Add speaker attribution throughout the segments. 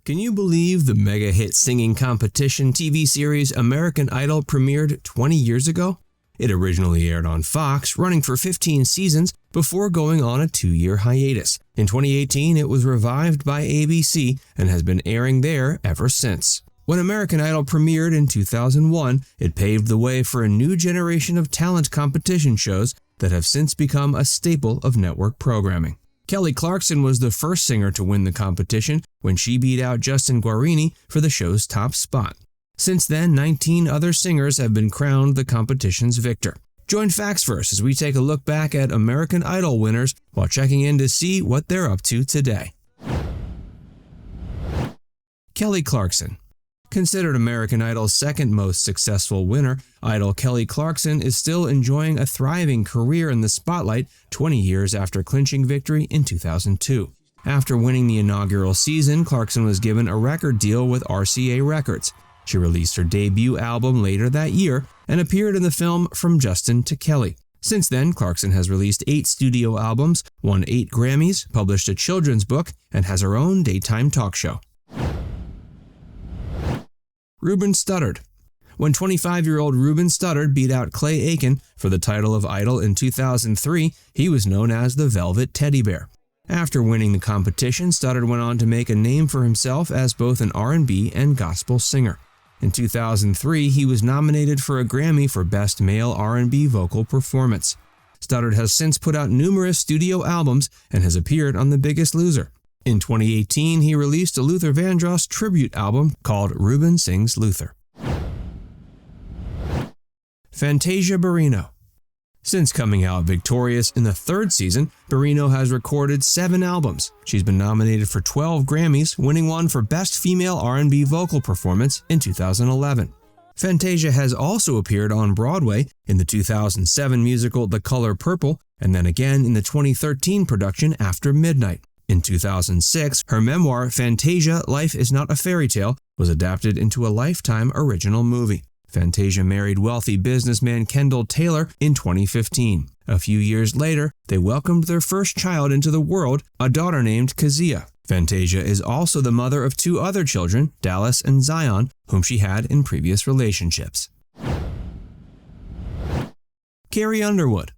Speaker 1: Can you believe the mega hit singing competition TV series American Idol premiered 20 years ago? It originally aired on Fox, running for 15 seasons before going on a 2-year hiatus. In 2018, it was revived by ABC and has been airing there ever since. When American Idol premiered in 2001, it paved the way for a new generation of talent competition shows that have since become a staple of network programming. Kelly Clarkson was the first singer to win the competition when she beat out Justin Guarini for the show's top spot. Since then, 19 other singers have been crowned the competition's victor. Join FactsVerse as we take a look back at American Idol winners while checking in to see what they're up to today. Kelly Clarkson. Considered American Idol's second most successful winner, Idol Kelly Clarkson is still enjoying a thriving career in the spotlight 20 years after clinching victory in 2002. After winning the inaugural season, Clarkson was given a record deal with RCA Records. She released her debut album later that year and appeared in the film From Justin to Kelly. Since then, Clarkson has released 8 studio albums, won 8 Grammys, published a children's book, and has her own daytime talk show. Ruben Studdard. When 25-year-old Ruben Studdard beat out Clay Aiken for the title of Idol in 2003, he was known as the Velvet Teddy Bear. After winning the competition, Studdard went on to make a name for himself as both an R&B and gospel singer. In 2003, he was nominated for a Grammy for Best Male R&B Vocal Performance. Studdard has since put out numerous studio albums and has appeared on The Biggest Loser. In 2018, he released a Luther Vandross tribute album called Ruben Sings Luther. Fantasia Barrino. Since coming out victorious in the 3rd season, Barrino has recorded 7 albums. She's been nominated for 12 Grammys, winning one for Best Female R&B Vocal Performance in 2011. Fantasia has also appeared on Broadway in the 2007 musical The Color Purple, and then again in the 2013 production After Midnight. In 2006, her memoir, Fantasia, Life is Not a Fairy Tale, was adapted into a Lifetime original movie. Fantasia married wealthy businessman Kendall Taylor in 2015. A few years later, they welcomed their first child into the world, a daughter named Kezia. Fantasia is also the mother of 2 other children, Dallas and Zion, whom she had in previous relationships. Carrie Underwood.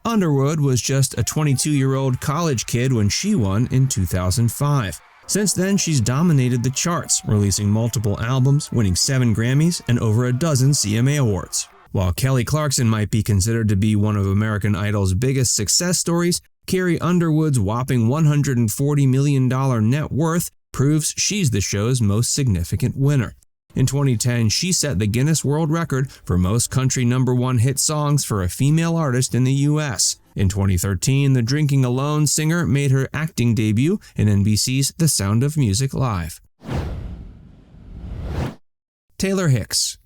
Speaker 1: Underwood was just a 22-year-old college kid when she won in 2005. Since then, she's dominated the charts, releasing multiple albums, winning 7 Grammys, and over a dozen CMA awards. While Kelly Clarkson might be considered to be one of American Idol's biggest success stories, Carrie Underwood's whopping $140 million net worth proves she's the show's most significant winner. In 2010, she set the Guinness World Record for most country #1 hit songs for a female artist in the U.S. In 2013, the Drinking Alone singer made her acting debut in NBC's The Sound of Music Live. Taylor Hicks.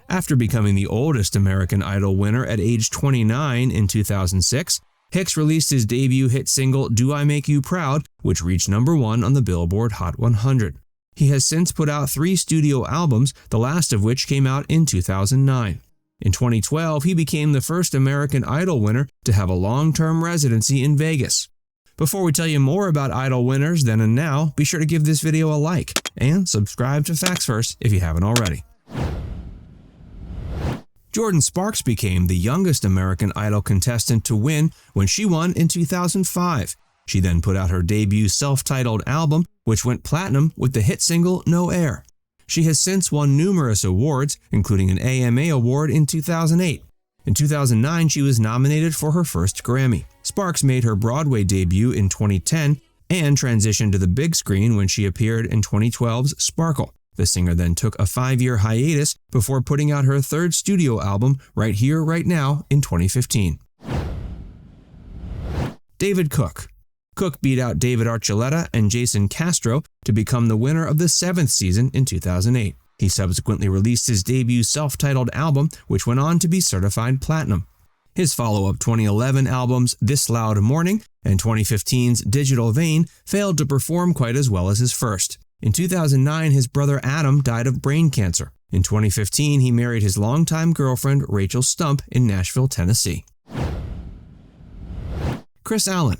Speaker 1: After becoming the oldest American Idol winner at age 29 in 2006, Hicks released his debut hit single Do I Make You Proud, which reached #1 on the Billboard Hot 100. He has since put out 3 studio albums, the last of which came out in 2009. In 2012, he became the first American Idol winner to have a long-term residency in Vegas. Before we tell you more about Idol winners then and now, be sure to give this video a like and subscribe to FactsVerse if you haven't already. Jordin Sparks became the youngest American Idol contestant to win when she won in 2005. She then put out her debut self-titled album, which went platinum with the hit single No Air. She has since won numerous awards, including an AMA award in 2008. In 2009, she was nominated for her first Grammy. Sparks made her Broadway debut in 2010 and transitioned to the big screen when she appeared in 2012's Sparkle. The singer then took a 5-year hiatus before putting out her 3rd studio album, Right Here, Right Now, in 2015. David Cook. Cook beat out David Archuleta and Jason Castro to become the winner of the 7th season in 2008. He subsequently released his debut self-titled album, which went on to be certified platinum. His follow-up 2011 albums This Loud Morning and 2015's Digital Vein failed to perform quite as well as his first. In 2009, his brother Adam died of brain cancer. In 2015, he married his longtime girlfriend Rachel Stump in Nashville, Tennessee. Kris Allen.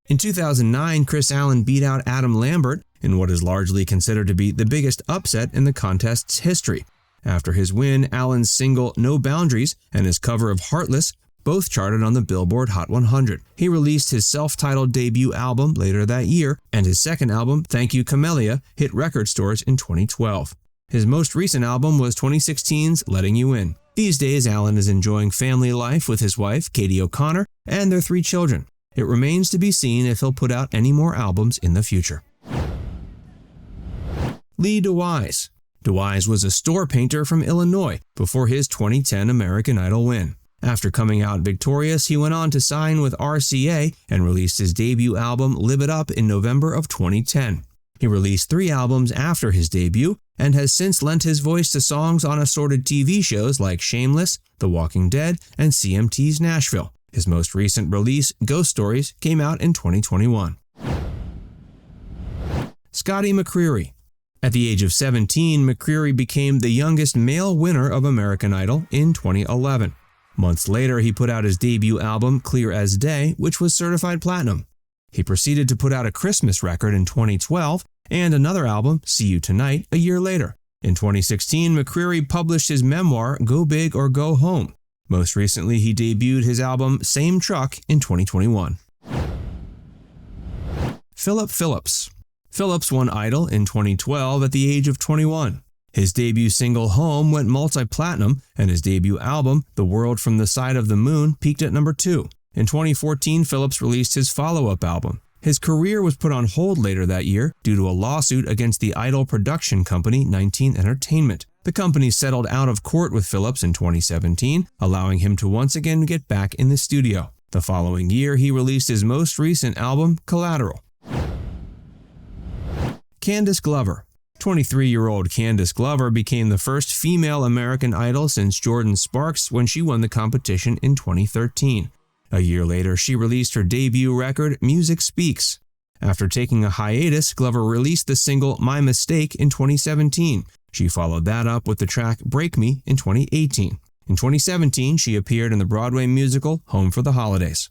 Speaker 1: In 2009, Kris Allen beat out Adam Lambert in what is largely considered to be the biggest upset in the contest's history. After his win, Allen's single No Boundaries and his cover of Heartless both charted on the Billboard Hot 100. He released his self-titled debut album later that year, and his second album, Thank You Camellia, hit record stores in 2012. His most recent album was 2016's Letting You In. These days, Allen is enjoying family life with his wife, Katie O'Connor, and their 3 children. It remains to be seen if he'll put out any more albums in the future. DeWyze. DeWyze was a store painter from Illinois before his 2010 American Idol win. After coming out victorious, he went on to sign with RCA and released his debut album Live It Up in November of 2010. He released 3 albums after his debut and has since lent his voice to songs on assorted TV shows like Shameless, The Walking Dead, and CMT's Nashville. His most recent release, Ghost Stories, came out in 2021. Scotty McCreery. At the age of 17, McCreery became the youngest male winner of American Idol in 2011. Months later, he put out his debut album, Clear as Day, which was certified platinum. He proceeded to put out a Christmas record in 2012 and another album, See You Tonight, a year later. In 2016, McCreery published his memoir, Go Big or Go Home. Most recently, he debuted his album, Same Truck, in 2021. Phillip Phillips. Phillips won Idol in 2012 at the age of 21. His debut single, Home, went multi-platinum, and his debut album, The World from the Side of the Moon, peaked at number 2. In 2014, Phillips released his follow-up album. His career was put on hold later that year due to a lawsuit against the Idol production company 19 Entertainment. The company settled out of court with Phillips in 2017, allowing him to once again get back in the studio. The following year, he released his most recent album, Collateral. Candice Glover. 23-year-old Candice Glover became the first female American Idol since Jordan Sparks when she won the competition in 2013. A year later, she released her debut record, Music Speaks. After taking a hiatus, Glover released the single My Mistake in 2017. She followed that up with the track Break Me in 2018. In 2017, she appeared in the Broadway musical Home for the Holidays.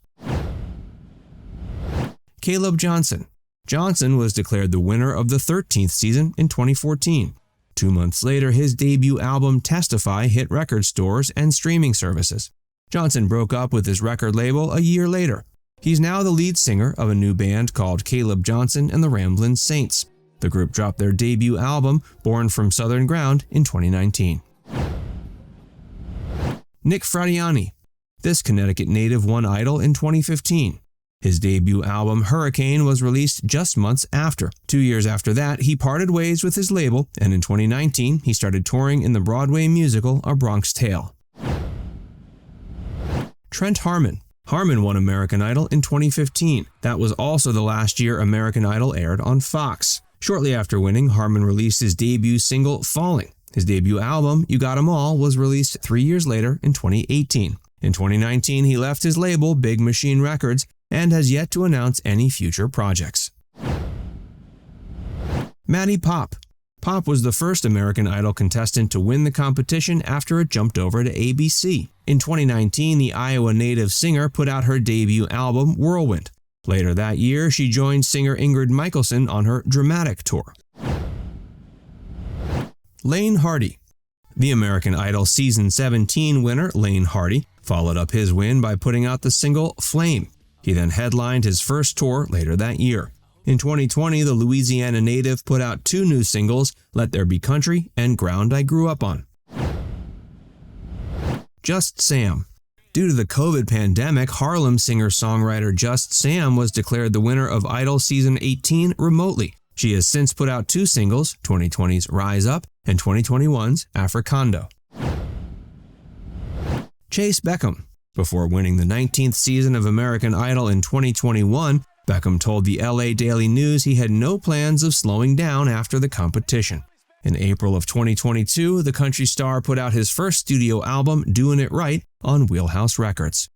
Speaker 1: Caleb Johnson. Johnson was declared the winner of the 13th season in 2014. 2 months later, his debut album Testify hit record stores and streaming services. Johnson broke up with his record label a year later. He's now the lead singer of a new band called Caleb Johnson and the Ramblin' Saints. The group dropped their debut album, Born from Southern Ground, in 2019. Nick Fradiani. This Connecticut native won Idol in 2015. His debut album, Hurricane, was released just months after. 2 years after that, he parted ways with his label, and in 2019, he started touring in the Broadway musical A Bronx Tale. Trent Harmon. Harmon won American Idol in 2015. That was also the last year American Idol aired on Fox. Shortly after winning, Harmon released his debut single, Falling. His debut album, You Got 'Em All, was released 3 years later in 2018. In 2019, he left his label, Big Machine Records, and has yet to announce any future projects. Maddie Poppe. Poppe was the first American Idol contestant to win the competition after it jumped over to ABC. In 2019, the Iowa native singer put out her debut album, Whirlwind. Later that year, she joined singer Ingrid Michaelson on her Dramatic tour. Laine Hardy. The American Idol Season 17 winner, Laine Hardy, followed up his win by putting out the single, Flame. He then headlined his first tour later that year. In 2020, the Louisiana native put out 2 new singles, Let There Be Country and Ground I Grew Up On. Just Sam. Due to the COVID pandemic, Harlem singer-songwriter Just Sam was declared the winner of Idol Season 18 remotely. She has since put out 2 singles, 2020's Rise Up and 2021's Africando. Chayce Beckham. Before winning the 19th season of American Idol in 2021, Beckham told the LA Daily News he had no plans of slowing down after the competition. In April of 2022, the country star put out his first studio album, Doin' It Right, on Wheelhouse Records.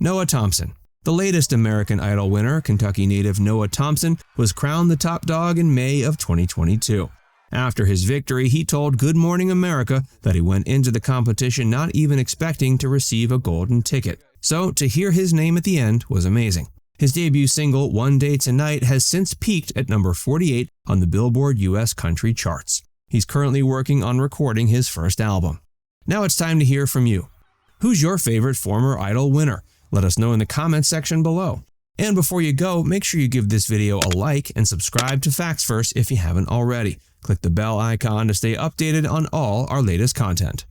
Speaker 1: Noah Thompson. The latest American Idol winner, Kentucky native Noah Thompson, was crowned the top dog in May of 2022. After his victory, he told Good Morning America that he went into the competition not even expecting to receive a golden ticket. So to hear his name at the end was amazing. His debut single, One Day Tonight, has since peaked at number 48 on the Billboard US Country charts. He's currently working on recording his first album. Now it's time to hear from you. Who's your favorite former Idol winner? Let us know in the comments section below. And before you go, make sure you give this video a like and subscribe to Facts First if you haven't already. Click the bell icon to stay updated on all our latest content.